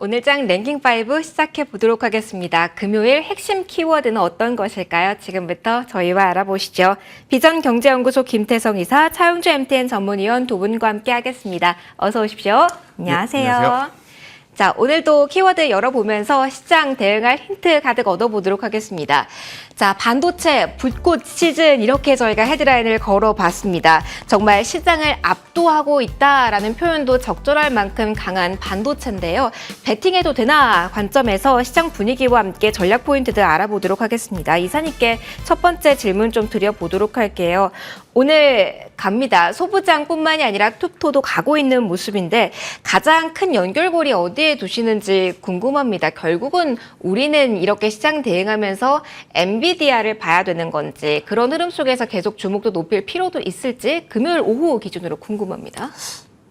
오늘 장 랭킹 5 시작해 보도록 하겠습니다. 금요일 핵심 키워드는 어떤 것일까요? 지금부터 저희와 알아보시죠. 비전경제연구소 김태성 이사, 차용주 MTN 전문위원 두 분과 함께 하겠습니다. 어서 오십시오. 안녕하세요. 네, 안녕하세요. 자, 오늘도 키워드 열어보면서 시장 대응할 힌트 가득 얻어보도록 하겠습니다. 자, 반도체 불꽃 시즌 이렇게 저희가 헤드라인을 걸어봤습니다. 정말 시장을 압도하고 있다라는 표현도 적절할 만큼 강한 반도체인데요. 베팅해도 되나 관점에서 시장 분위기와 함께 전략 포인트들 알아보도록 하겠습니다. 이사님께 첫 번째 질문 좀 드려보도록 할게요. 오늘 갑니다. 소부장뿐만이 아니라 툭토도 가고 있는 모습인데 가장 큰 연결고리 어디에 두시는지 궁금합니다. 결국은 우리는 이렇게 시장 대응하면서 엔비디아를 봐야 되는 건지 그런 흐름 속에서 계속 주목도 높일 필요도 있을지 금요일 오후 기준으로 궁금합니다.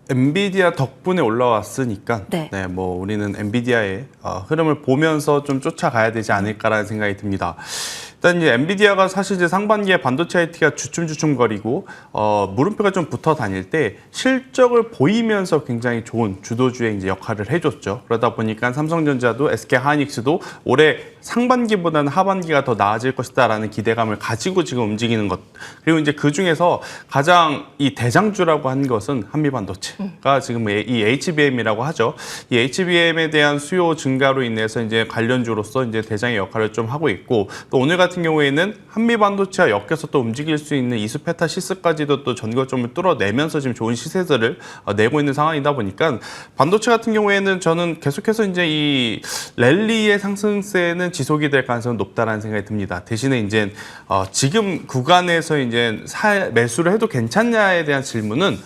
엔비디아 덕분에 올라왔으니까 네. 뭐 우리는 엔비디아의 흐름을 보면서 좀 쫓아가야 되지 않을까라는 생각이 듭니다. 일단 이제 엔비디아가 사실 이제 상반기에 반도체 IT가 주춤주춤거리고 물음표가 좀 붙어 다닐 때 실적을 보이면서 굉장히 좋은 주도주의 이제 역할을 해줬죠. 그러다 보니까 삼성전자도 SK하이닉스도 올해 상반기보다는 하반기가 더 나아질 것이다라는 기대감을 가지고 지금 움직이는 것. 그리고 이제 그 중에서 가장 이 대장주라고 한 것은 한미반도체가 지금 이 HBM이라고 하죠. 이 HBM에 대한 수요 증가로 인해서 이제 관련주로서 이제 대장의 역할을 좀 하고 있고 또 오늘 같은 경우에는 한미반도체와 엮여서 또 움직일 수 있는 이수페타시스까지도 또 전고점을 뚫어내면서 지금 좋은 시세들을 내고 있는 상황이다 보니까 반도체 같은 경우에는 저는 계속해서 이제 이 랠리의 상승세는 지속이 될 가능성이 높다라는 생각이 듭니다. 대신에 이제 지금 구간에서 이제 매수를 해도 괜찮냐에 대한 질문은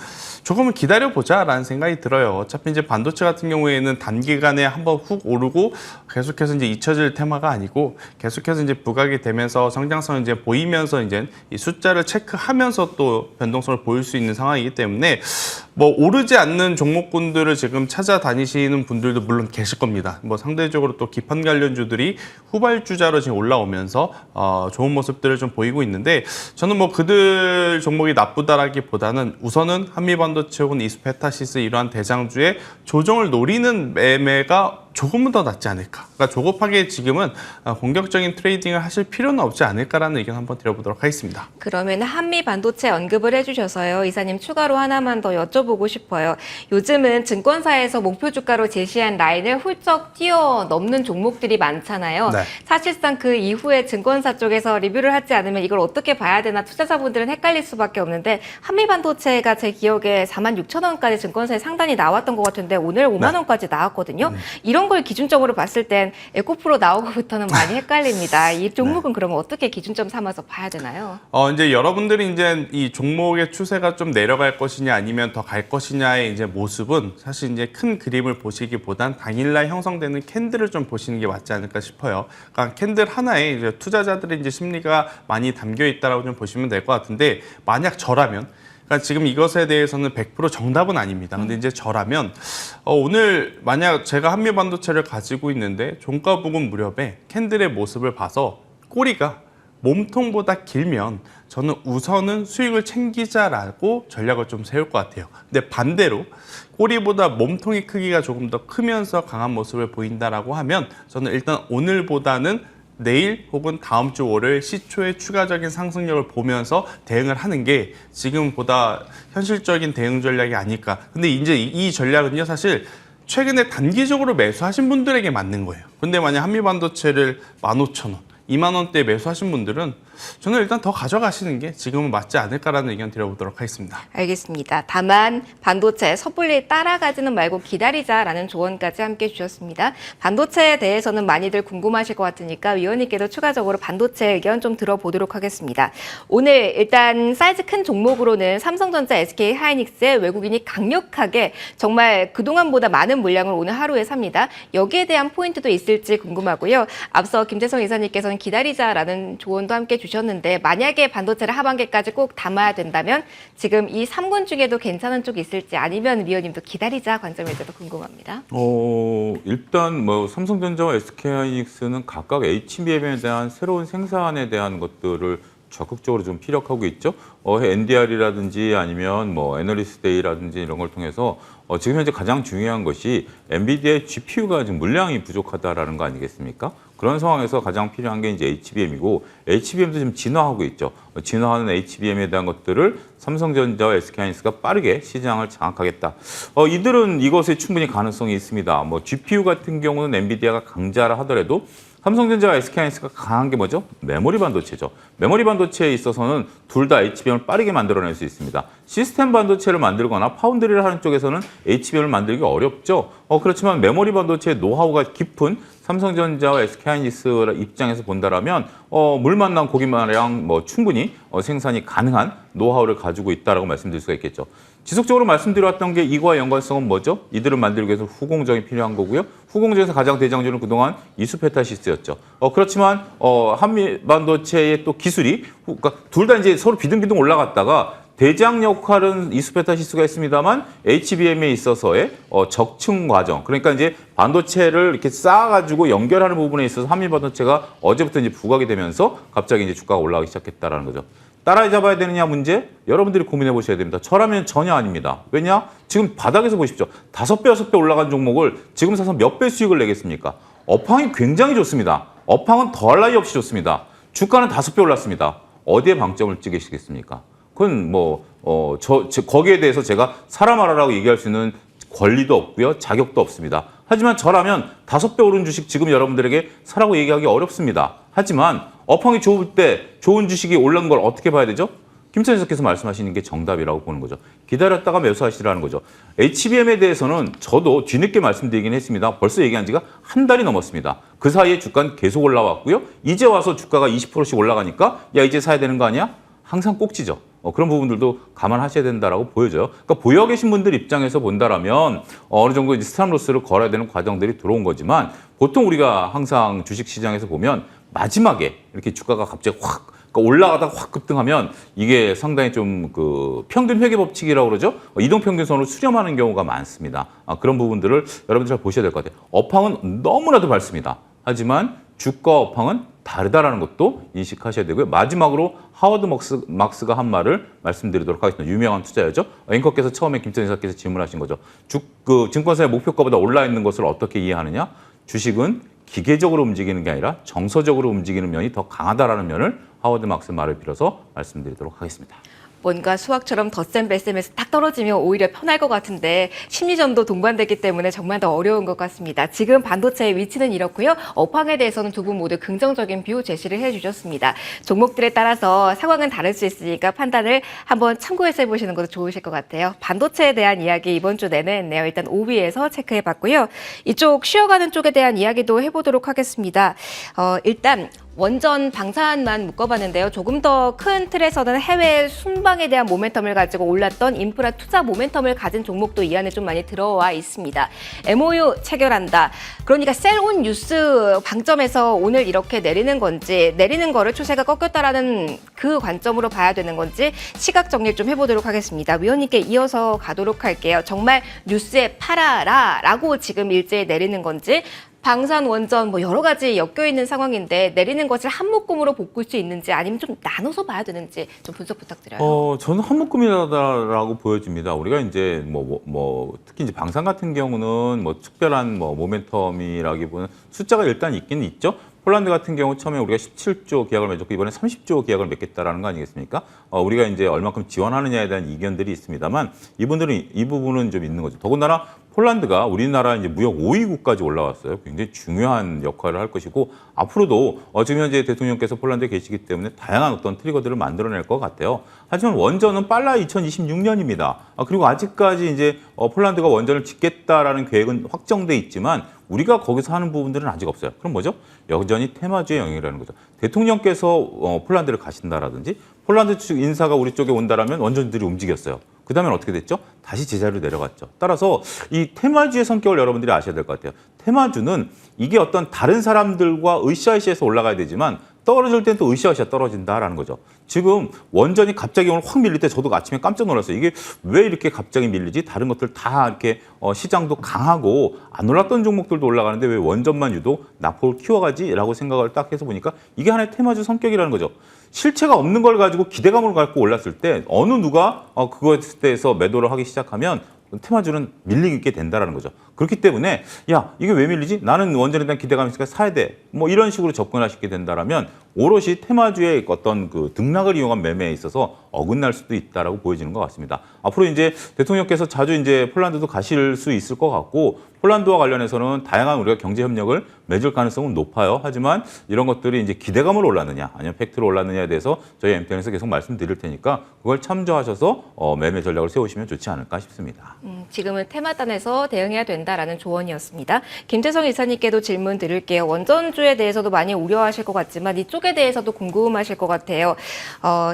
조금은 기다려보자라는 생각이 들어요. 어차피 이제 반도체 같은 경우에는 단기간에 한번 훅 오르고 계속해서 이제 잊혀질 테마가 아니고 계속해서 이제 부각이 되면서 성장성을 이제 보이면서 이제 이 숫자를 체크하면서 또 변동성을 보일 수 있는 상황이기 때문에 뭐 오르지 않는 종목군들을 지금 찾아다니시는 분들도 물론 계실 겁니다. 뭐 상대적으로 또 기판 관련주들이 후발주자로 지금 올라오면서 좋은 모습들을 좀 보이고 있는데 저는 뭐 그들 종목이 나쁘다라기보다는 우선은 한미반도체 혹은 이수페타시스 이러한 대장주의 조정을 노리는 매매가 조금은 더 낫지 않을까. 그러니까 조급하게 지금은 공격적인 트레이딩을 하실 필요는 없지 않을까라는 의견 한번 드려보도록 하겠습니다. 그러면 한미 반도체 언급을 해주셔서요. 이사님 추가로 하나만 더 여쭤보고 싶어요. 요즘은 증권사에서 목표 주가로 제시한 라인을 훌쩍 뛰어넘는 종목들이 많잖아요. 네. 사실상 그 이후에 증권사 쪽에서 리뷰를 하지 않으면 이걸 어떻게 봐야 되나 투자자분들은 헷갈릴 수밖에 없는데 한미 반도체가 제 기억에 46,000원까지 증권사에 상단이 나왔던 것 같은데 오늘 5만 원까지 나왔거든요. 이런 걸 기준점으로 봤을 땐 에코프로 나오고부터는 많이 헷갈립니다. 이 종목은 그러면 어떻게 기준점 삼아서 봐야 되나요? 이제 여러분들이 이제 이 종목의 추세가 좀 내려갈 것이냐 아니면 더 갈 것이냐의 이제 모습은 사실 이제 큰 그림을 보시기보단 당일날 형성되는 캔들을 좀 보시는 게 맞지 않을까 싶어요. 그러니까 캔들 하나에 이제 투자자들의 이제 심리가 많이 담겨 있다라고 좀 보시면 될 것 같은데 만약 저라면 그러니까 지금 이것에 대해서는 100% 정답은 아닙니다. 근데 이제 저라면 오늘 만약 제가 한미반도체를 가지고 있는데 종가 부근 무렵에 캔들의 모습을 봐서 꼬리가 몸통보다 길면 저는 우선은 수익을 챙기자라고 전략을 좀 세울 것 같아요. 근데 반대로 꼬리보다 몸통의 크기가 조금 더 크면서 강한 모습을 보인다라고 하면 저는 일단 오늘보다는 내일 혹은 다음 주 월요일 시초의 추가적인 상승력을 보면서 대응을 하는 게 지금보다 현실적인 대응 전략이 아닐까. 근데 이제 이 전략은요, 사실 최근에 단기적으로 매수하신 분들에게 맞는 거예요. 근데 만약 한미반도체를 15,000원, 2만 원대에 매수하신 분들은 저는 일단 더 가져가시는 게 지금은 맞지 않을까라는 의견 드려보도록 하겠습니다. 알겠습니다. 다만 반도체 섣불리 따라가지는 말고 기다리자라는 조언까지 함께 주셨습니다. 반도체에 대해서는 많이들 궁금하실 것 같으니까 위원님께도 추가적으로 반도체 의견 좀 들어보도록 하겠습니다. 오늘 일단 사이즈 큰 종목으로는 삼성전자, SK하이닉스의 외국인이 강력하게 정말 그동안보다 많은 물량을 오늘 하루에 삽니다. 여기에 대한 포인트도 있을지 궁금하고요. 앞서 김재성 이사님께서는 기다리자라는 조언도 함께 주셨는데 만약에 반도체를 하반기까지 꼭 담아야 된다면 지금 이 3군 중에도 괜찮은 쪽이 있을지 아니면 위원님도 기다리자 관점에서도 궁금합니다. 일단 뭐 삼성전자와 SK하이닉스는 각각 HBM에 대한 새로운 생산에 대한 것들을 적극적으로 좀 피력하고 있죠. NDR이라든지 아니면 뭐 애널리스트 데이라든지 이런 걸 통해서 지금 현재 가장 중요한 것이 엔비디아의 GPU가 지금 물량이 부족하다라는 거 아니겠습니까? 그런 상황에서 가장 필요한 게 이제 HBM이고 HBM도 지금 진화하고 있죠. 진화하는 HBM에 대한 것들을 삼성전자와 SK하이닉스가 빠르게 시장을 장악하겠다. 이들은 이것에 충분히 가능성이 있습니다. 뭐 GPU 같은 경우는 엔비디아가 강자라 하더라도 삼성전자와 SK하이닉스가 강한 게 뭐죠? 메모리 반도체죠. 메모리 반도체에 있어서는 둘 다 HBM을 빠르게 만들어낼 수 있습니다. 시스템 반도체를 만들거나 파운드리를 하는 쪽에서는 HBM을 만들기 어렵죠. 그렇지만 메모리 반도체의 노하우가 깊은 삼성전자와 SK하이닉스 입장에서 본다라면 물 만난 고기 마냥 뭐 충분히 생산이 가능한 노하우를 가지고 있다라고 말씀드릴 수가 있겠죠. 지속적으로 말씀드려왔던 게 이거와 연관성은 뭐죠? 이들을 만들기 위해서 후공정이 필요한 거고요. 후공정에서 가장 대장주는 그동안 이수페타시스였죠. 그렇지만 한미 반도체의 또 기술이 그러니까 둘 다 이제 서로 비등비등 올라갔다가 대장 역할은 이수페타시스가 했습니다만 HBM에 있어서의 적층 과정, 그러니까 이제 반도체를 이렇게 쌓아가지고 연결하는 부분에 있어서 한미 반도체가 어제부터 이제 부각이 되면서 갑자기 이제 주가가 올라가기 시작했다라는 거죠. 따라잡아야 되느냐 문제 여러분들이 고민해 보셔야 됩니다. 저라면 전혀 아닙니다. 왜냐? 지금 바닥에서 보십시오. 5배, 6배 올라간 종목을 지금 사서 몇 배 수익을 내겠습니까? 업황이 굉장히 좋습니다. 업황은 더할 나위 없이 좋습니다. 주가는 5배 올랐습니다. 어디에 방점을 찍으시겠습니까? 그건 거기에 대해서 제가 사람하라라고 얘기할 수 있는 권리도 없고요. 자격도 없습니다. 하지만 저라면 5배 오른 주식 지금 여러분들에게 사라고 얘기하기 어렵습니다. 하지만 업황이 좋을 때 좋은 주식이 올라온 걸 어떻게 봐야 되죠? 김찬희 선생님께서 말씀하시는 게 정답이라고 보는 거죠. 기다렸다가 매수하시라는 거죠. HBM에 대해서는 저도 뒤늦게 말씀드리긴 했습니다. 벌써 얘기한 지가 한 달이 넘었습니다. 그 사이에 주가는 계속 올라왔고요. 이제 와서 주가가 20%씩 올라가니까 야 이제 사야 되는 거 아니야? 항상 꼭지죠. 그런 부분들도 감안하셔야 된다라고 보여져요. 그러니까 보여 계신 분들 입장에서 본다라면 어느 정도 이제 스탑로스를 걸어야 되는 과정들이 들어온 거지만 보통 우리가 항상 주식시장에서 보면 마지막에 이렇게 주가가 갑자기 확 그러니까 올라가다가 확 급등하면 이게 상당히 좀 그 평균 회계 법칙이라고 그러죠. 이동 평균선으로 수렴하는 경우가 많습니다. 그런 부분들을 여러분들 잘 보셔야 될 것 같아요. 업황은 너무나도 밝습니다. 하지만 주가 업황은 다르다라는 것도 인식하셔야 되고요. 마지막으로 하워드 막스가 한 말을 말씀드리도록 하겠습니다. 유명한 투자자죠. 앵커께서 처음에 김천희 사께서 질문하신 거죠. 증권사의 목표가보다 올라 있는 것을 어떻게 이해하느냐? 주식은 기계적으로 움직이는 게 아니라 정서적으로 움직이는 면이 더 강하다라는 면을 하워드 막스 말을 빌어서 말씀드리도록 하겠습니다. 뭔가 수학처럼 덧셈 뺄셈에서 딱 떨어지면 오히려 편할 것 같은데 심리전도 동반되기 때문에 정말 더 어려운 것 같습니다. 지금 반도체의 위치는 이렇고요. 업황에 대해서는 두 분 모두 긍정적인 뷰 제시를 해주셨습니다. 종목들에 따라서 상황은 다를 수 있으니까 판단을 한번 참고해서 해보시는 것도 좋으실 것 같아요. 반도체에 대한 이야기 이번 주 내내 했네요. 일단 5위에서 체크해봤고요. 이쪽 쉬어가는 쪽에 대한 이야기도 해보도록 하겠습니다. 일단 원전 방산만 묶어봤는데요. 조금 더 큰 틀에서는 해외 순방에 대한 모멘텀을 가지고 올랐던 인프라 투자 모멘텀을 가진 종목도 이 안에 좀 많이 들어와 있습니다. MOU 체결한다. 그러니까 셀온 뉴스 방점에서 오늘 이렇게 내리는 건지 내리는 거를 추세가 꺾였다라는 그 관점으로 봐야 되는 건지 시각 정리 좀 해보도록 하겠습니다. 위원님께 이어서 가도록 할게요. 정말 뉴스에 팔아라 라고 지금 일제히 내리는 건지 방산, 원전 뭐 여러 가지 엮여 있는 상황인데 내리는 것을 한 묶음으로 볶을 수 있는지 아니면 좀 나눠서 봐야 되는지 좀 분석 부탁드려요. 저는 한 묶음이다라고 보여집니다. 우리가 이제 특히 이제 방산 같은 경우는 뭐 특별한 모멘텀이라기보다는 숫자가 일단 있긴 있죠. 폴란드 같은 경우 처음에 우리가 17조 계약을 맺었고 이번에 30조 계약을 맺겠다라는 거 아니겠습니까? 우리가 이제 얼마큼 지원하느냐에 대한 이견들이 있습니다만 이 부분은 좀 있는 거죠. 더군다나 폴란드가 우리나라 이제 무역 5위국까지 올라왔어요. 굉장히 중요한 역할을 할 것이고 앞으로도 지금 현재 대통령께서 폴란드에 계시기 때문에 다양한 어떤 트리거들을 만들어낼 것 같아요. 하지만 원전은 빨라 2026년입니다. 그리고 아직까지 이제 폴란드가 원전을 짓겠다라는 계획은 확정돼 있지만 우리가 거기서 하는 부분들은 아직 없어요. 그럼 뭐죠? 여전히 테마주의 영역이라는 거죠. 대통령께서 폴란드를 가신다라든지 폴란드 측 인사가 우리 쪽에 온다라면 원전들이 움직였어요. 그 다음엔 어떻게 됐죠? 다시 제자리로 내려갔죠. 따라서 이 테마주의 성격을 여러분들이 아셔야 될 것 같아요. 테마주는 이게 어떤 다른 사람들과 으쌰으쌰해서 올라가야 되지만 떨어질 땐 또 으쌰으쌰 떨어진다라는 거죠. 지금 원전이 갑자기 오늘 확 밀릴 때 저도 아침에 깜짝 놀랐어요. 이게 왜 이렇게 갑자기 밀리지? 다른 것들 다 이렇게 시장도 강하고 안 올랐던 종목들도 올라가는데 왜 원전만 유독 낙폭을 키워가지라고 생각을 딱 해서 보니까 이게 하나의 테마주 성격이라는 거죠. 실체가 없는 걸 가지고 기대감을 갖고 올랐을 때 어느 누가 그거에 대해서 매도를 하기 시작하면 테마주는 밀리게 된다라는 거죠. 그렇기 때문에 야 이게 왜 밀리지? 나는 원전에 대한 기대감이 있으니까 사야 돼. 뭐 이런 식으로 접근하시게 된다라면 오롯이 테마주의 어떤 그 등락을 이용한 매매에 있어서 어긋날 수도 있다라고 보여지는 것 같습니다. 앞으로 이제 대통령께서 자주 이제 폴란드도 가실 수 있을 것 같고 폴란드와 관련해서는 다양한 우리가 경제 협력을 맺을 가능성은 높아요. 하지만 이런 것들이 이제 기대감으로 올랐느냐 아니면 팩트로 올랐느냐에 대해서 저희 MPN에서 계속 말씀드릴 테니까 그걸 참조하셔서 매매 전략을 세우시면 좋지 않을까 싶습니다. 지금은 테마단에서 대응해야 된다라는 조언이었습니다. 김재성 이사님께도 질문 드릴게요. 원전주에 대해서도 많이 우려하실 것 같지만 이쪽에 대해서도 궁금하실 것 같아요.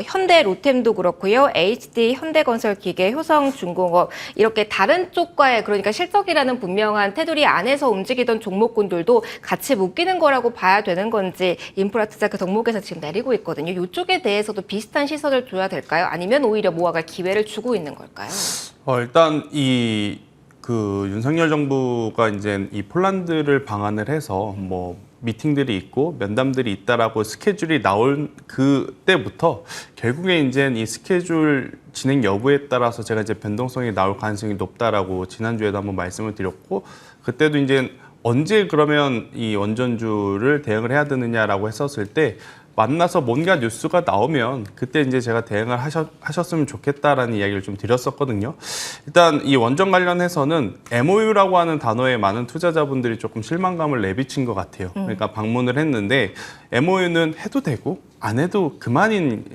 현대 로템도 그렇고요. HD 현대건설기계, 효성중공업 이렇게 다른 쪽과의 그러니까 실적이라는 분명한 테두리 안에서 움직이던 종목군들도 같이 묶이는 거라고 봐야 되는 건지 인프라 투자 그 덕목에서 지금 내리고 있거든요. 이쪽에 대해서도 비슷한 시선을 줘야 될까요? 아니면 오히려 모아갈 기회를 주고 있는 걸까요? 일단 그 윤석열 정부가 이제 이 폴란드를 방한을 해서 뭐 미팅들이 있고 면담들이 있다라고 스케줄이 나온 그때부터 결국에 이제 이 스케줄 진행 여부에 따라서 제가 이제 변동성이 나올 가능성이 높다라고 지난주에도 한번 말씀을 드렸고 그때도 이제 언제 그러면 이 원전주를 대응을 해야 되느냐라고 했었을 때 만나서 뭔가 뉴스가 나오면 그때 이제 제가 대응을 하셨으면 좋겠다라는 이야기를 좀 드렸었거든요. 일단 이 원전 관련해서는 MOU라고 하는 단어에 많은 투자자분들이 조금 실망감을 내비친 것 같아요. 그러니까 방문을 했는데 MOU는 해도 되고 안 해도 그만인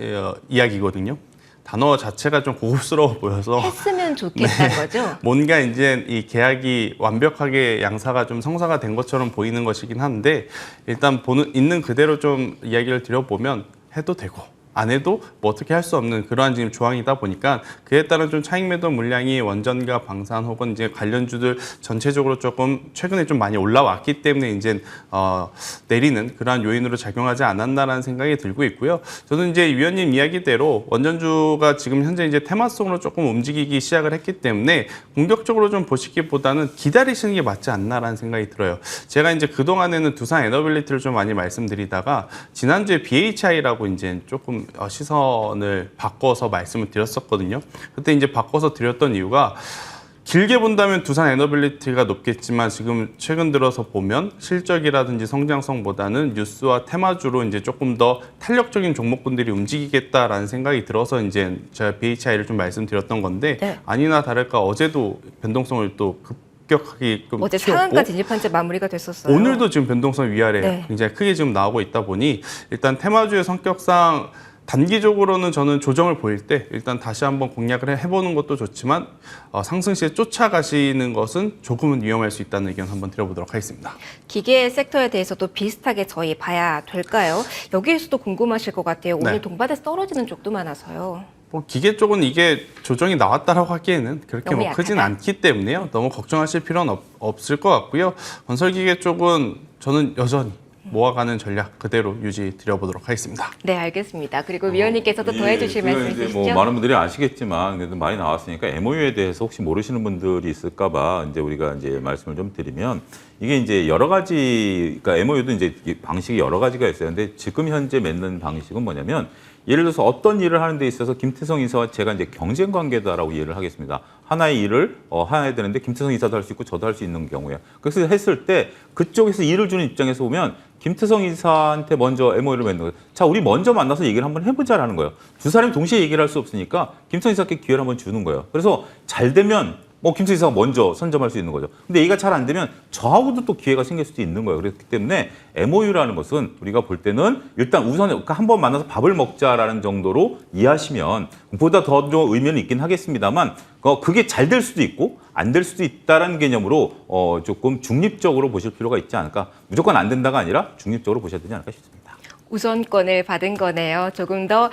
이야기거든요. 단어 자체가 좀 고급스러워 보여서 했으면 좋겠다는 거죠? 뭔가 이제 이 계약이 완벽하게 양사가 좀 성사가 된 것처럼 보이는 것이긴 한데 일단 있는 그대로 좀 이야기를 드려보면 해도 되고 안 해도 뭐 어떻게 할 수 없는 그러한 지금 조항이다 보니까 그에 따른 좀 차익 매도 물량이 원전과 방산 혹은 이제 관련주들 전체적으로 조금 최근에 좀 많이 올라왔기 때문에 이제 내리는 그러한 요인으로 작용하지 않았나라는 생각이 들고 있고요. 저는 이제 위원님 이야기대로 원전주가 지금 현재 이제 테마성으로 조금 움직이기 시작을 했기 때문에 공격적으로 좀 보시기보다는 기다리시는 게 맞지 않나라는 생각이 들어요. 제가 이제 그 동안에는 두산 에너빌리티를 좀 많이 말씀드리다가 지난주에 BHI라고 이제 조금 시선을 바꿔서 말씀을 드렸었거든요. 그때 이제 바꿔서 드렸던 이유가 길게 본다면 두산 에너빌리티가 높겠지만 지금 최근 들어서 보면 실적이라든지 성장성보다는 뉴스와 테마주로 이제 조금 더 탄력적인 종목군들이 움직이겠다라는 생각이 들어서 이제 제가 BHI를 좀 말씀드렸던 건데 네. 아니나 다를까 어제도 변동성을 또 급격하게 어제 키웠고 상한가 진입한 채 마무리가 됐었어요. 오늘도 지금 변동성 위아래 네. 굉장히 크게 지금 나오고 있다 보니 일단 테마주의 성격상 단기적으로는 저는 조정을 보일 때 일단 다시 한번 공략을 해보는 것도 좋지만 상승 시에 쫓아가시는 것은 조금은 위험할 수 있다는 의견 한번 드려보도록 하겠습니다. 기계 섹터에 대해서도 비슷하게 저희 봐야 될까요? 여기에서도 궁금하실 것 같아요. 오늘 네. 동반에서 떨어지는 쪽도 많아서요. 뭐 기계 쪽은 이게 조정이 나왔다라고 하기에는 그렇게 너무 뭐 크진 약하다. 않기 때문에요. 너무 걱정하실 필요는 없을 것 같고요. 건설기계 쪽은 저는 여전히 모아가는 전략 그대로 유지 드려보도록 하겠습니다. 네, 알겠습니다. 그리고 위원님께서도 더해주실 말씀 이제 있으시죠? 뭐 많은 분들이 아시겠지만 그래도 많이 나왔으니까 MOU에 대해서 혹시 모르시는 분들이 있을까봐 이제 우리가 이제 말씀을 좀 드리면 이게 이제 여러 가지 그러니까 MOU도 이제 방식이 여러 가지가 있어요. 근데 지금 현재 맺는 방식은 뭐냐면 예를 들어서 어떤 일을 하는 데 있어서 김태성 이사와 제가 이제 경쟁 관계다라고 이해를 하겠습니다. 하나의 일을 해야 되는데 김태성 이사도 할 수 있고 저도 할 수 있는 경우에 그래서 했을 때 그쪽에서 일을 주는 입장에서 보면 김태성 이사한테 먼저 MOU를 맺는 거예요. 자, 우리 먼저 만나서 얘기를 한번 해보자라는 거예요. 두 사람이 동시에 얘기를 할 수 없으니까 김태성 이사께 기회를 한번 주는 거예요. 그래서 잘 되면 김태성 이사가 먼저 선점할 수 있는 거죠. 근데 얘기가 잘 안 되면 저하고도 또 기회가 생길 수도 있는 거예요. 그렇기 때문에 MOU라는 것은 우리가 볼 때는 일단 우선 한 번 만나서 밥을 먹자라는 정도로 이해하시면 보다 더 좀 의미는 있긴 하겠습니다만 그게 잘 될 수도 있고 안 될 수도 있다라는 개념으로 조금 중립적으로 보실 필요가 있지 않을까. 무조건 안 된다가 아니라 중립적으로 보셔야 되지 않을까 싶습니다. 우선권을 받은 거네요. 조금 더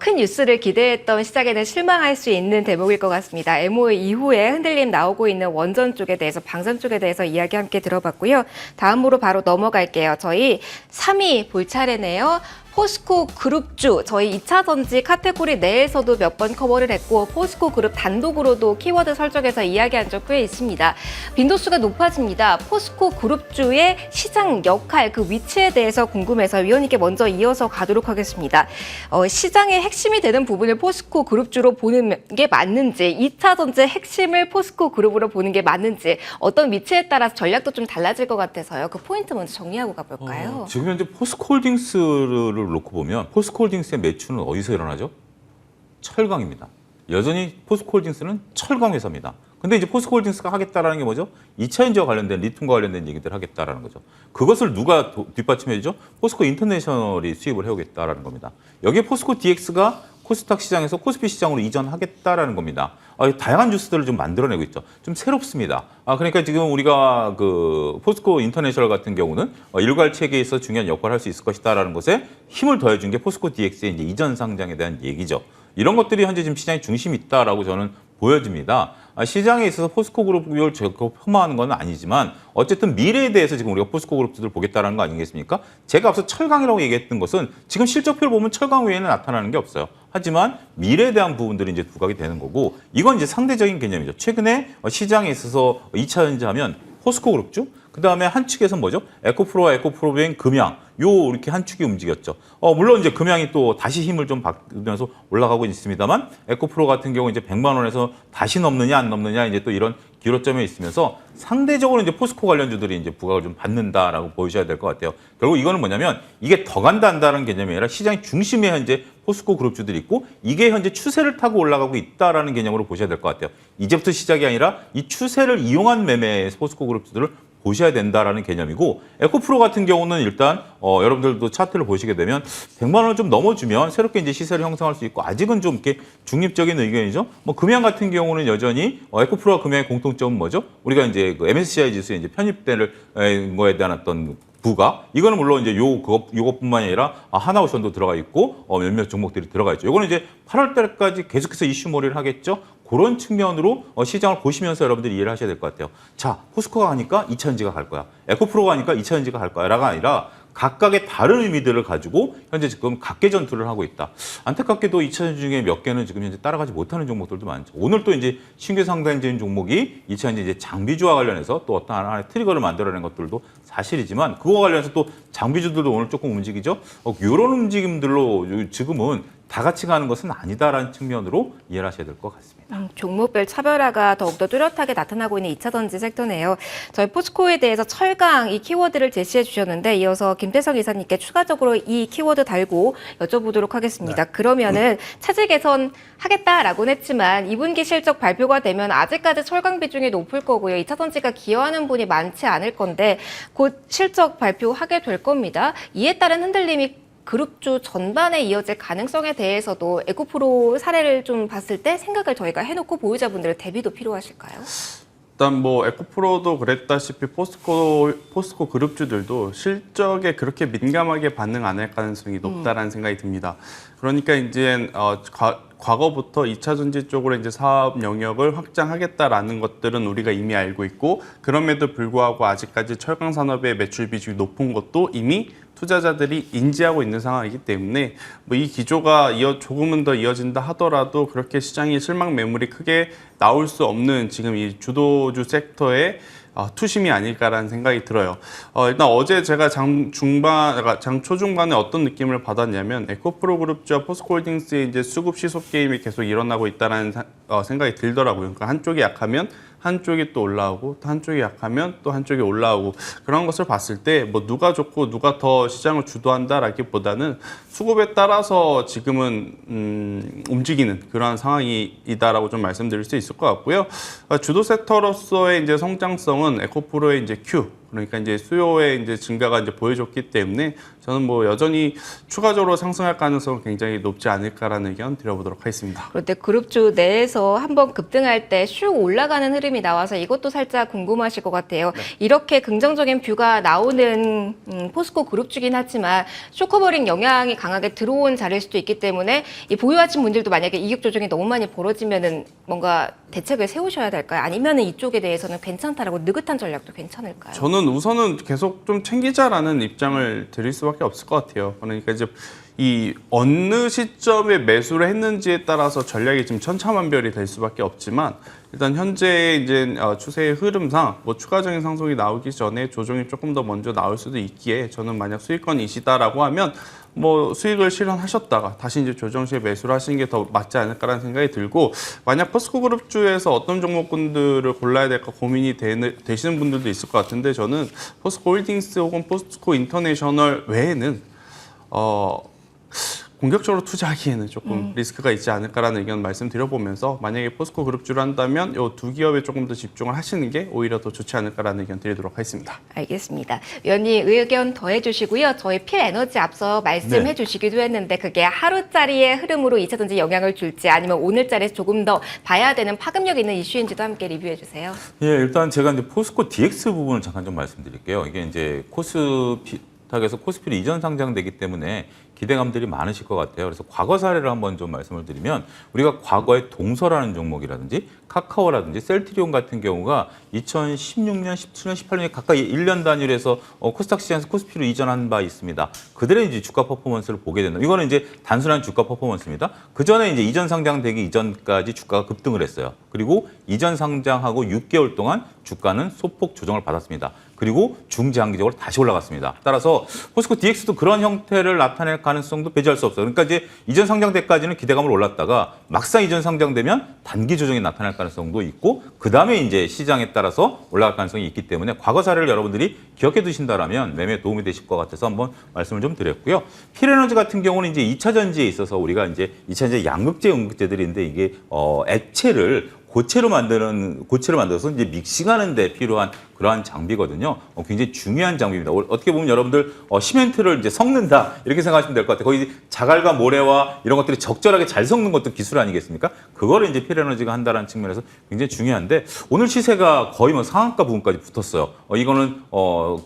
큰 뉴스를 기대했던 시작에는 실망할 수 있는 대목일 것 같습니다. MOU 이후에 흔들림 나오고 있는 원전 쪽에 대해서 방산 쪽에 대해서 이야기 함께 들어봤고요. 다음으로 바로 넘어갈게요. 저희 3위 볼 차례네요. 포스코 그룹주 저희 2차 전지 카테고리 내에서도 몇 번 커버를 했고 포스코 그룹 단독으로도 키워드 설정해서 이야기한 적 꽤 있습니다. 빈도수가 높아집니다. 포스코 그룹주의 시장 역할, 그 위치에 대해서 궁금해서 위원님께 먼저 이어서 가도록 하겠습니다. 시장의 핵심이 되는 부분을 포스코 그룹주로 보는 게 맞는지, 2차 전지의 핵심을 포스코 그룹으로 보는 게 맞는지, 어떤 위치에 따라서 전략도 좀 달라질 것 같아서요. 그 포인트 먼저 정리하고 가볼까요? 지금 현재 포스코홀딩스를 놓고 보면 포스코홀딩스의 매출은 어디서 일어나죠? 철강입니다. 여전히 포스코홀딩스는 철강 회사입니다. 근데 이제 포스코홀딩스가 하겠다라는 게 뭐죠? 2차 전지와 관련된 리튬과 관련된 얘기들 하겠다라는 거죠. 그것을 누가 뒷받침해주죠? 포스코 인터내셔널이 수입을 해오겠다라는 겁니다. 여기에 포스코 DX가 코스닥 시장에서 코스피 시장으로 이전하겠다라는 겁니다. 다양한 뉴스들을 좀 만들어내고 있죠. 좀 새롭습니다. 그러니까 지금 우리가 그 포스코 인터내셔널 같은 경우는 일괄 체계에서 중요한 역할을 할 수 있을 것이다라는 것에 힘을 더해준 게 포스코 DX의 이제 이전 상장에 대한 얘기죠. 이런 것들이 현재 지금 시장의 중심이 있다라고 저는 보여집니다. 시장에 있어서 포스코 그룹을 폄하하는 건 아니지만 어쨌든 미래에 대해서 지금 우리가 포스코 그룹들을 보겠다는 거 아니겠습니까? 제가 앞서 철강이라고 얘기했던 것은 지금 실적표를 보면 철강 외에는 나타나는 게 없어요. 하지만 미래에 대한 부분들이 이제 부각이 되는 거고 이건 이제 상대적인 개념이죠. 최근에 시장에 있어서 2차 전지하면 포스코 그룹주, 그 다음에 한 측에서 뭐죠? 에코프로와 에코프로뱅 금양, 이렇게 한 축이 움직였죠. 물론 이제 금양이 또 다시 힘을 좀 받으면서 올라가고 있습니다만 에코프로 같은 경우 이제 100만 원에서 다시 넘느냐 안 넘느냐 이제 또 이런 기로점에 있으면서 상대적으로 이제 포스코 관련주들이 이제 부각을 좀 받는다라고 보셔야 될 것 같아요. 결국 이거는 뭐냐면 이게 더 간다는 개념이 아니라 시장의 중심에 현재 포스코 그룹주들이 있고 이게 현재 추세를 타고 올라가고 있다라는 개념으로 보셔야 될 것 같아요. 이제부터 시작이 아니라 이 추세를 이용한 매매의 포스코 그룹주들을 보셔야 된다라는 개념이고 에코프로 같은 경우는 일단 여러분들도 차트를 보시게 되면 100만 원을 좀 넘어주면 새롭게 이제 시세를 형성할 수 있고 아직은 좀 이렇게 중립적인 의견이죠. 뭐 금양 같은 경우는 여전히 에코프로와 금양의 공통점은 뭐죠? 우리가 이제 그 MSCI 지수에 이제 편입되는 거에 대한 어떤 부가 이거는 물론 이제 요것뿐만이 아니라 하나오션도 들어가 있고 몇몇 종목들이 들어가 있죠. 이거는 이제 8월 달까지 계속해서 이슈몰이를 하겠죠. 그런 측면으로 시장을 보시면서 여러분들이 이해를 하셔야 될 것 같아요. 자, 포스코가 가니까 2차 전지가 갈 거야. 에코프로가 가니까 2차 전지가 갈 거야라가 아니라 각각의 다른 의미들을 가지고 현재 지금 각계 전투를 하고 있다. 안타깝게도 2차 전지 중에 몇 개는 지금 현재 따라가지 못하는 종목들도 많죠. 오늘 또 이제 신규 상장된 종목이 2차 전지 이제 장비주와 관련해서 또 어떤 하나의 트리거를 만들어낸 것들도 사실이지만 그거와 관련해서 또 장비주들도 오늘 조금 움직이죠. 이런 움직임들로 지금은 다 같이 가는 것은 아니다라는 측면으로 이해를 하셔야 될 것 같습니다. 종목별 차별화가 더욱더 뚜렷하게 나타나고 있는 2차 전지 섹터네요. 저희 포스코에 대해서 철강 이 키워드를 제시해 주셨는데 이어서 김태성 이사님께 추가적으로 이 키워드 달고 여쭤보도록 하겠습니다. 네. 그러면은 차질 개선 하겠다라고는 했지만 2분기 실적 발표가 되면 아직까지 철강 비중이 높을 거고요. 2차 전지가 기여하는 분이 많지 않을 건데 곧 실적 발표하게 될 겁니다. 이에 따른 흔들림이 그룹주 전반에 이어질 가능성에 대해서도 에코프로 사례를 좀 봤을 때 생각을 저희가 해놓고 보유자분들의 대비도 필요하실까요? 일단 뭐 에코프로도 그랬다시피 포스코 그룹주들도 실적에 그렇게 민감하게 반응 안 할 가능성이 높다라는 생각이 듭니다. 그러니까 이제 과거부터 2차 전지 쪽으로 이제 사업 영역을 확장하겠다라는 것들은 우리가 이미 알고 있고 그럼에도 불구하고 아직까지 철강 산업의 매출 비중이 높은 것도 이미 투자자들이 인지하고 있는 상황이기 때문에 뭐 이 기조가 조금은 더 이어진다 하더라도 그렇게 시장이 실망 매물이 크게 나올 수 없는 지금 이 주도주 섹터의 투심이 아닐까라는 생각이 들어요. 일단 어제 제가 장 초중반에 어떤 느낌을 받았냐면 에코프로 그룹주와 포스코홀딩스의 이제 수급 시속 게임이 계속 일어나고 있다는 생각이 들더라고요. 그러니까 한쪽이 약하면 한쪽이 또 올라오고 또 한쪽이 약하면 또 한쪽이 올라오고 그런 것을 봤을 때 뭐 누가 좋고 누가 더 시장을 주도한다라기보다는 수급에 따라서 지금은 움직이는 그러한 상황이다라고 좀 말씀드릴 수 있을 것 같고요. 주도 섹터로서의 이제 성장성은 에코프로의 이제 Q 그러니까 이제 수요의 이제 증가가 이제 보여줬기 때문에 저는 뭐 여전히 추가적으로 상승할 가능성은 굉장히 높지 않을까라는 의견 드려보도록 하겠습니다. 그런데 그룹주 내에서 한번 급등할 때 슉 올라가는 흐름이 나와서 이것도 살짝 궁금하실 것 같아요. 네. 이렇게 긍정적인 뷰가 나오는 포스코 그룹주긴 하지만 쇼커버링 영향이 강하게 들어온 자리일 수도 있기 때문에 이 보유하신 분들도 만약에 이익 조정이 너무 많이 벌어지면은 뭔가 대책을 세우셔야 될까요? 아니면은 이쪽에 대해서는 괜찮다라고 느긋한 전략도 괜찮을까요? 저는 우선은 계속 좀 챙기자라는 입장을 드릴 수밖에 수밖에 없을 것 같아요. 그러니까 이제 이 어느 시점에 매수를 했는지에 따라서 전략이 지금 천차만별이 될 수밖에 없지만 일단 현재 이제 추세의 흐름상 뭐 추가적인 상승이 나오기 전에 조정이 조금 더 먼저 나올 수도 있기에 저는 만약 수익권이시다라고 하면 뭐 수익을 실현하셨다가 다시 이제 조정 시에 매수를 하시는 게 더 맞지 않을까라는 생각이 들고 만약 포스코 그룹주에서 어떤 종목군들을 골라야 될까 고민이 되시는 분들도 있을 것 같은데 저는 포스코 홀딩스 혹은 포스코 인터내셔널 외에는 공격적으로 투자하기에는 조금 리스크가 있지 않을까라는 의견 말씀드려보면서 만약에 포스코 그룹주를 한다면 이 두 기업에 조금 더 집중을 하시는 게 오히려 더 좋지 않을까라는 의견 드리도록 하겠습니다. 알겠습니다. 위원님 의견 더해주시고요. 저희 필에너지 앞서 말씀해 주시기도 했는데 그게 하루짜리의 흐름으로 2차전지 영향을 줄지 아니면 오늘자리에서 조금 더 봐야 되는 파급력 있는 이슈인지도 함께 리뷰해 주세요. 예, 일단 제가 이제 포스코 DX 부분을 잠깐 좀 말씀드릴게요. 이게 이제 코스닥에서 코스피로 이전 상장되기 때문에 기대감들이 많으실 것 같아요. 그래서 과거 사례를 한번 좀 말씀을 드리면 우리가 과거에 동서라는 종목이라든지 카카오라든지 셀트리온 같은 경우가 2016년, 17년, 18년에 각각 1년 단위로 해서 코스닥 시장에서 코스피로 이전한 바 있습니다. 그들의 이제 주가 퍼포먼스를 보게 된다. 이거는 이제 단순한 주가 퍼포먼스입니다. 그 전에 이제 이전 상장되기 이전까지 주가가 급등을 했어요. 그리고 이전 상장하고 6개월 동안 주가는 소폭 조정을 받았습니다. 그리고 중장기적으로 다시 올라갔습니다. 따라서 포스코 DX도 그런 형태를 나타낼 가능성도 배제할 수 없어요. 그러니까 이제 이전 상장 때까지는 기대감을 올랐다가 막상 이전 상장되면 단기 조정이 나타날 가능성도 있고 그 다음에 이제 시장에 따라서 올라갈 가능성이 있기 때문에 과거 사례를 여러분들이 기억해 두신다라면 매매에 도움이 되실 것 같아서 한번 말씀을 좀 드렸고요. 필에너지 같은 경우는 이제 2차 전지에 있어서 우리가 이제 2차 전지 양극재, 음극재들인데 이게 액체를 고체로 만들어서 이제 믹싱하는 데 필요한 그러한 장비거든요. 굉장히 중요한 장비입니다. 어떻게 보면 여러분들 시멘트를 이제 섞는다 이렇게 생각하시면 될 것 같아요. 거의 자갈과 모래와 이런 것들이 적절하게 잘 섞는 것도 기술 아니겠습니까? 그거를 이제 필에너지가 한다는 측면에서 굉장히 중요한데 오늘 시세가 거의 뭐 상한가 부분까지 붙었어요. 이거는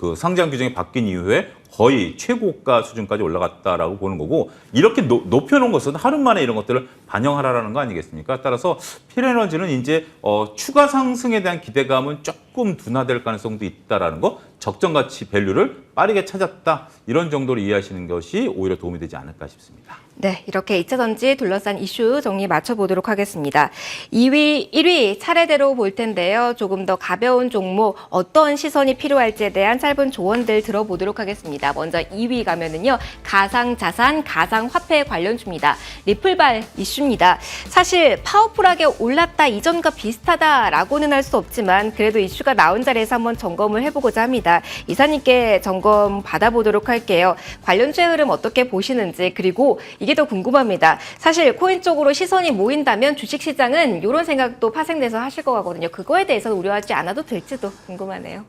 그 상장 규정이 바뀐 이후에 거의 최고가 수준까지 올라갔다라고 보는 거고 이렇게 높여놓은 것은 하루 만에 이런 것들을 반영하라는 거 아니겠습니까? 따라서 필에너지는 이제 추가 상승에 대한 기대감은 조금 둔화될 가능성도 있다라는 거 적정 가치 밸류를 빠르게 찾았다 이런 정도로 이해하시는 것이 오히려 도움이 되지 않을까 싶습니다. 네, 이렇게 2차 전지 둘러싼 이슈 정리 맞춰보도록 하겠습니다. 2위, 1위 차례대로 볼 텐데요. 조금 더 가벼운 종목, 어떤 시선이 필요할지에 대한 짧은 조언들 들어보도록 하겠습니다. 먼저 2위 가면은요, 가상자산, 가상화폐 관련주입니다. 리플발 이슈입니다. 사실 파워풀하게 올랐다 이전과 비슷하다라고는 할 수 없지만 그래도 이슈가 나온 자리에서 한번 점검을 해보고자 합니다. 이사님께 점검 받아보도록 할게요. 관련주의 흐름 어떻게 보시는지 그리고 이게 더 궁금합니다. 사실 코인 쪽으로 시선이 모인다면 주식시장은 이런 생각도 파생돼서 하실 것 같거든요. 그거에 대해서는 우려하지 않아도 될지도 궁금하네요.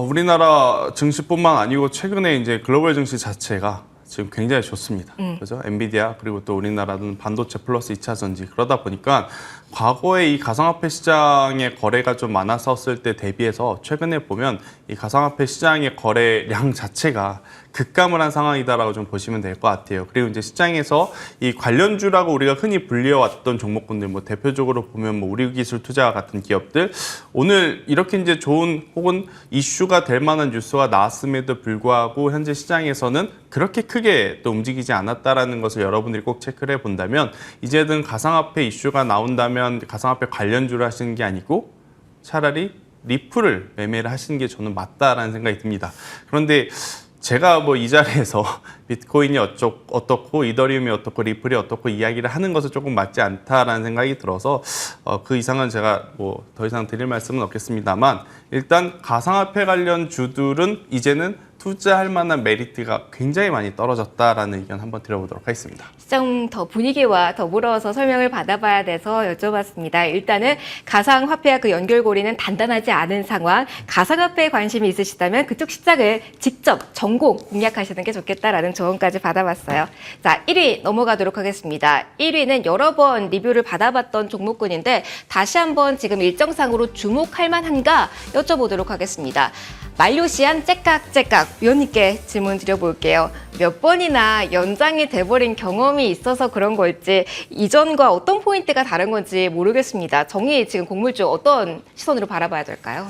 우리나라 증시뿐만 아니고 최근에 이제 글로벌 증시 자체가 지금 굉장히 좋습니다. 그죠? 엔비디아 그리고 또 우리나라는 반도체 플러스 2차 전지 그러다 보니까 과거에 이 가상화폐 시장의 거래가 좀 많았었을 때 대비해서 최근에 보면 이 가상화폐 시장의 거래량 자체가 급감을 한 상황이다라고 좀 보시면 될 것 같아요. 그리고 이제 시장에서 이 관련주라고 우리가 흔히 불려왔던 종목군들, 뭐 대표적으로 보면 뭐 우리기술투자 같은 기업들 오늘 이렇게 이제 좋은 혹은 이슈가 될 만한 뉴스가 나왔음에도 불구하고 현재 시장에서는 그렇게 크게 또 움직이지 않았다라는 것을 여러분들이 꼭 체크를 해본다면 이제는 가상화폐 이슈가 나온다면 가상화폐 관련주를 하시는 게 아니고 차라리 리플을 매매를 하시는 게 저는 맞다라는 생각이 듭니다. 그런데 제가 뭐 이 자리에서 비트코인이 어떻고 이더리움이 어떻고 리플이 어떻고 이야기를 하는 것은 조금 맞지 않다라는 생각이 들어서 그 이상은 제가 뭐 더 이상 드릴 말씀은 없겠습니다만 일단 가상화폐 관련 주들은 이제는 투자할 만한 메리트가 굉장히 많이 떨어졌다라는 의견 한번 드려보도록 하겠습니다. 시장 더 분위기와 더불어서 설명을 받아봐야 돼서 여쭤봤습니다. 일단은 가상화폐와 그 연결고리는 단단하지 않은 상황, 가상화폐에 관심이 있으시다면 그쪽 시장을 직접 전공 공략하시는 게 좋겠다라는 조언까지 받아봤어요. 자, 1위 넘어가도록 하겠습니다. 1위는 여러 번 리뷰를 받아봤던 종목군인데 다시 한번 지금 일정상으로 주목할 만한가 여쭤보도록 하겠습니다. 말료시한 째깍째깍 위원님께 질문 드려볼게요. 몇 번이나 연장이 돼버린 경험이 있어서 그런 걸지 이전과 어떤 포인트가 다른 건지 모르겠습니다. 정의 지금 곡물주 어떤 시선으로 바라봐야 될까요?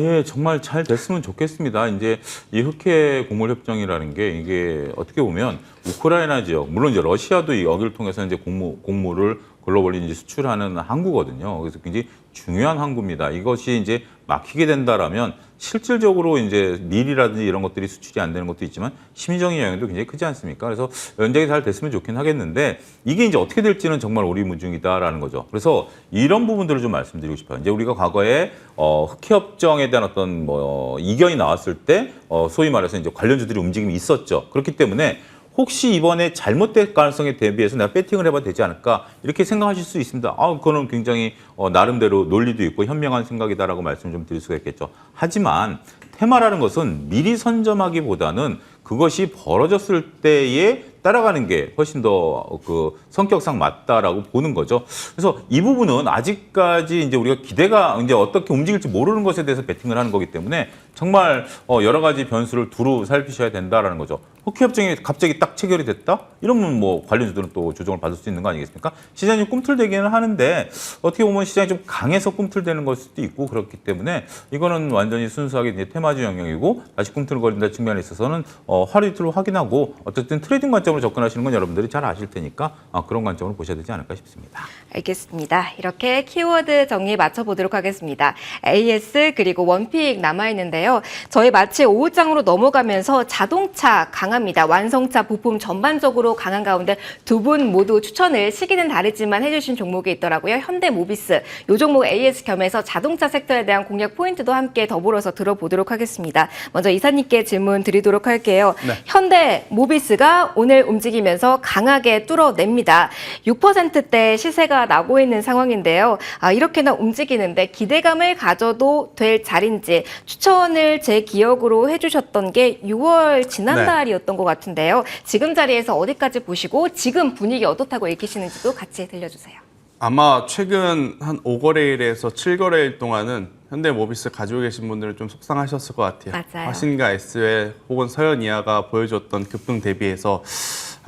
예, 정말 잘 됐으면 좋겠습니다. 이제 이 흑해 곡물 협정이라는 게 이게 어떻게 보면 우크라이나 지역, 물론 이제 러시아도 이 여기를 통해서 이제 곡물을 글로벌리 이제 수출하는 항구거든요. 그래서 굉장히 중요한 항구입니다. 이것이 이제 막히게 된다라면 실질적으로 이제 밀이라든지 이런 것들이 수출이 안 되는 것도 있지만 심리적인 영향도 굉장히 크지 않습니까? 그래서 연장이 잘 됐으면 좋긴 하겠는데 이게 이제 어떻게 될지는 정말 오리무중이다라는 거죠. 그래서 이런 부분들을 좀 말씀드리고 싶어요. 이제 우리가 과거에 흑해협정에 대한 어떤 뭐 이견이 나왔을 때 소위 말해서 이제 관련주들이 움직임이 있었죠. 그렇기 때문에 혹시 이번에 잘못될 가능성에 대비해서 내가 배팅을 해봐도 되지 않을까 이렇게 생각하실 수 있습니다. 그거는 굉장히 나름대로 논리도 있고 현명한 생각이다라고 말씀 좀 드릴 수가 있겠죠. 하지만 테마라는 것은 미리 선점하기보다는 그것이 벌어졌을 때에 따라가는 게 훨씬 더 그 성격상 맞다라고 보는 거죠. 그래서 이 부분은 아직까지 이제 우리가 기대가 이제 어떻게 움직일지 모르는 것에 대해서 배팅을 하는 거기 때문에 정말 여러 가지 변수를 두루 살피셔야 된다라는 거죠. 흑해협정이 갑자기 딱 체결이 됐다? 이러면 뭐 관련주들은 또 조정을 받을 수 있는 거 아니겠습니까? 시장이 꿈틀대기는 하는데 어떻게 보면 시장이 좀 강해서 꿈틀대는 걸 수도 있고 그렇기 때문에 이거는 완전히 순수하게 이제 테마주 영역이고 다시 꿈틀거린다 측면에 있어서는 하루 이틀로 확인하고 어쨌든 트레이딩 관점으로 접근하시는 건 여러분들이 잘 아실 테니까 그런 관점으로 보셔야 되지 않을까 싶습니다. 알겠습니다. 이렇게 키워드 정리 맞춰보도록 하겠습니다. AS 그리고 원픽 남아있는데요. 저희 마치 오후장으로 넘어가면서 자동차 강합니다. 완성차 부품 전반적으로 강한 가운데 두 분 모두 추천을 시기는 다르지만 해주신 종목이 있더라고요. 현대모비스. 이 종목 AS 겸해서 자동차 섹터에 대한 공략 포인트도 함께 더불어서 들어보도록 하겠습니다. 먼저 이사님께 질문 드리도록 할게요. 네. 현대모비스가 오늘 움직이면서 강하게 뚫어냅니다. 6%대 시세가 나고 있는 상황인데요. 이렇게나 움직이는데 기대감을 가져도 될 자리인지 추천을 제 기억으로 해주셨던 게 6월 지난달이었던 것 같은데요. 지금 자리에서 어디까지 보시고 지금 분위기 어떻다고 읽히시는지도 같이 들려주세요. 아마 최근 한 5거래일에서 7거래일 동안은 현대모비스 가지고 계신 분들은 좀 속상하셨을 것 같아요. 맞아요. 화신과 S웰 혹은 서현이하가 보여줬던 급등 대비해서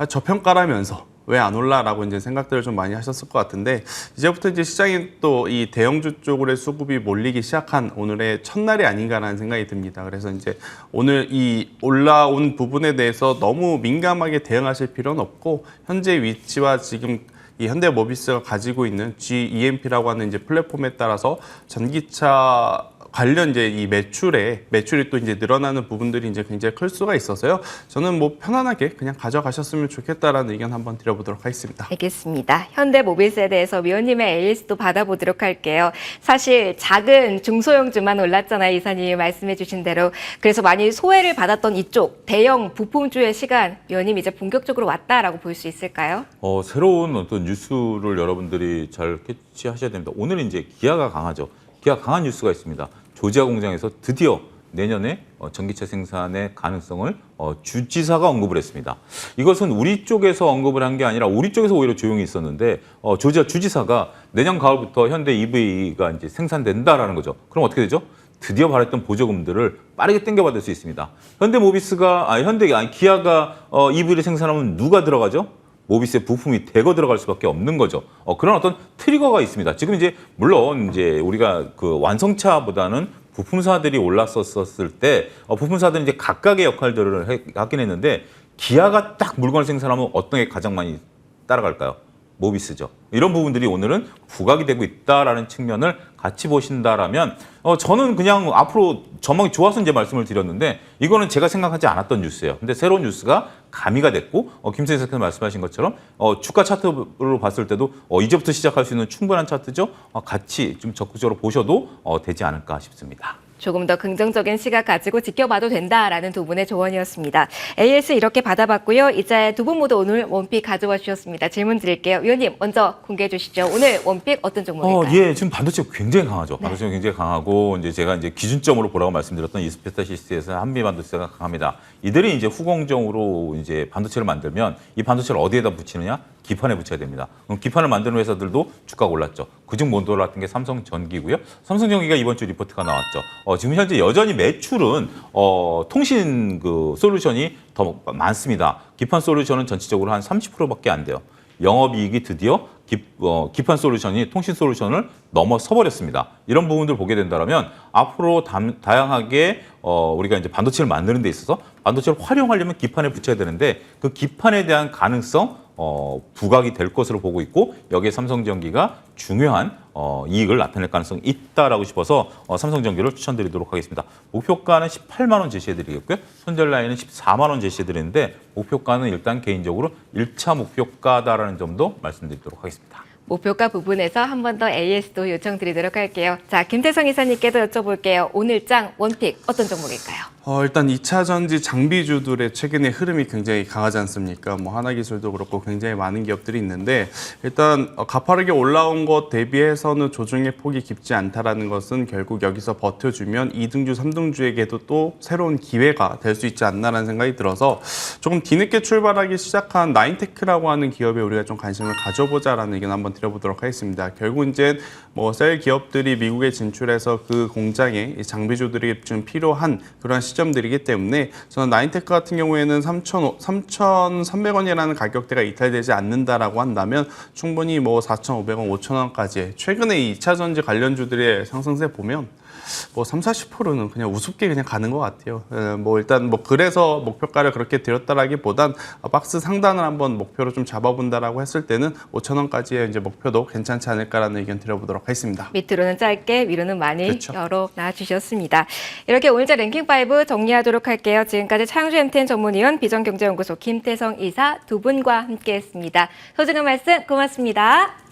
저평가라면서 왜 안 올라라고 이제 생각들을 좀 많이 하셨을 것 같은데 이제부터 이제 시장이 또 이 대형주 쪽으로의 수급이 몰리기 시작한 오늘의 첫날이 아닌가라는 생각이 듭니다. 그래서 이제 오늘 이 올라온 부분에 대해서 너무 민감하게 대응하실 필요는 없고 현재 위치와 지금 이 현대모비스가 가지고 있는 GEMP라고 하는 이제 플랫폼에 따라서 전기차 관련 이제 이 매출이 또 이제 늘어나는 부분들이 이제 굉장히 클 수가 있어서요. 저는 뭐 편안하게 그냥 가져가셨으면 좋겠다라는 의견 한번 드려보도록 하겠습니다. 알겠습니다. 현대모비스에 대해서 위원님의 AS도 받아보도록 할게요. 사실 작은 중소형주만 올랐잖아요. 이사님이 말씀해 주신 대로. 그래서 많이 소외를 받았던 이쪽 대형 부품주의 시간 위원님 이제 본격적으로 왔다라고 볼 수 있을까요? 새로운 어떤 뉴스를 여러분들이 잘 캐치하셔야 됩니다. 오늘 이제 기아가 강하죠. 기아 강한 뉴스가 있습니다. 조지아 공장에서 드디어 내년에 전기차 생산의 가능성을 주지사가 언급을 했습니다. 이것은 우리 쪽에서 언급을 한 게 아니라 우리 쪽에서 오히려 조용히 있었는데 조지아 주지사가 내년 가을부터 현대 EV가 이제 생산된다라는 거죠. 그럼 어떻게 되죠? 드디어 바랬던 보조금들을 빠르게 땡겨받을 수 있습니다. 기아가 EV를 생산하면 누가 들어가죠? 모비스의 부품이 대거 들어갈 수밖에 없는 거죠. 그런 어떤 트리거가 있습니다. 지금 이제 물론 이제 우리가 그 완성차보다는 부품사들이 올랐었을 때 부품사들은 이제 각각의 역할들을 하긴 했는데 기아가 딱 물건을 생산하면 어떤 게 가장 많이 따라갈까요? 모비스죠. 이런 부분들이 오늘은 부각이 되고 있다라는 측면을 같이 보신다라면 저는 그냥 앞으로 전망이 좋아서 이제 말씀을 드렸는데 이거는 제가 생각하지 않았던 뉴스예요. 근데 새로운 뉴스가 가미가 됐고 김세희 선생님 말씀하신 것처럼 주가 차트로 봤을 때도 이제부터 시작할 수 있는 충분한 차트죠. 같이 좀 적극적으로 보셔도 되지 않을까 싶습니다. 조금 더 긍정적인 시각 가지고 지켜봐도 된다라는 두 분의 조언이었습니다. AS 이렇게 받아봤고요. 이제 두 분 모두 오늘 원픽 가져와 주셨습니다. 질문 드릴게요. 위원님 먼저 공개해 주시죠. 오늘 원픽 어떤 종목일까요? 지금 반도체가 굉장히 강하죠. 반도체가 굉장히 강하고 이제 제가 이제 기준점으로 보라고 말씀드렸던 이스페타시스트에서 한미 반도체가 강합니다. 이들이 이제 후공정으로 이제 반도체를 만들면 이 반도체를 어디에다 붙이느냐? 기판에 붙여야 됩니다. 그럼 기판을 만드는 회사들도 주가가 올랐죠. 그중 먼저 올랐던 게 삼성전기고요. 삼성전기가 이번 주 리포트가 나왔죠. 지금 현재 여전히 매출은 통신 그 솔루션이 더 많습니다. 기판 솔루션은 전체적으로 한 30%밖에 안 돼요. 영업이익이 드디어 기판 솔루션이 통신 솔루션을 넘어서 버렸습니다. 이런 부분들 보게 된다면 앞으로 다양하게 우리가 이제 반도체를 만드는 데 있어서 반도체를 활용하려면 기판에 붙여야 되는데 그 기판에 대한 가능성 부각이 될 것으로 보고 있고 여기에 삼성전기가 중요한 이익을 나타낼 가능성이 있다라고 싶어서 삼성전기를 추천드리도록 하겠습니다. 목표가는 18만 원 제시해드리겠고요. 손절 라인은 14만 원 제시해드리는데 목표가는 일단 개인적으로 1차 목표가다라는 점도 말씀드리도록 하겠습니다. 목표가 부분에서 한 번 더 AS도 요청드리도록 할게요. 자, 김태성 이사님께도 여쭤볼게요. 오늘 장 원픽 어떤 종목일까요? 일단 2차 전지 장비주들의 최근의 흐름이 굉장히 강하지 않습니까? 뭐 하나기술도 그렇고 굉장히 많은 기업들이 있는데 일단 가파르게 올라온 것 대비해서는 조정의 폭이 깊지 않다라는 것은 결국 여기서 버텨주면 2등주, 3등주에게도 또 새로운 기회가 될 수 있지 않나라는 생각이 들어서 조금 뒤늦게 출발하기 시작한 나인테크라고 하는 기업에 우리가 좀 관심을 가져보자라는 의견 한번 드려보도록 하겠습니다. 결국 이제 뭐 셀 기업들이 미국에 진출해서 그 공장에 장비주들이 좀 필요한 그런 시점들이기 때문에 저는 나인테크 같은 경우에는 3,300원이라는 가격대가 이탈되지 않는다라고 한다면 충분히 뭐 4,500원, 5,000원까지 최근에 2차 전지 관련주들의 상승세 보면 뭐 30~40%는 그냥 우습게 그냥 가는 것 같아요. 뭐 일단 뭐 그래서 목표가를 그렇게 드렸다라기보단 박스 상단을 한번 목표로 좀 잡아본다라고 했을 때는 5,000원까지의 이제 목표도 괜찮지 않을까라는 의견 드려보도록 하겠습니다. 밑으로는 짧게, 위로는 많이 그렇죠. 열어놔 주셨습니다. 이렇게 오늘자 랭킹5 정리하도록 할게요. 지금까지 차영주 MTN 전문위원, 비전경제연구소 김태성 이사 두 분과 함께했습니다. 소중한 말씀 고맙습니다.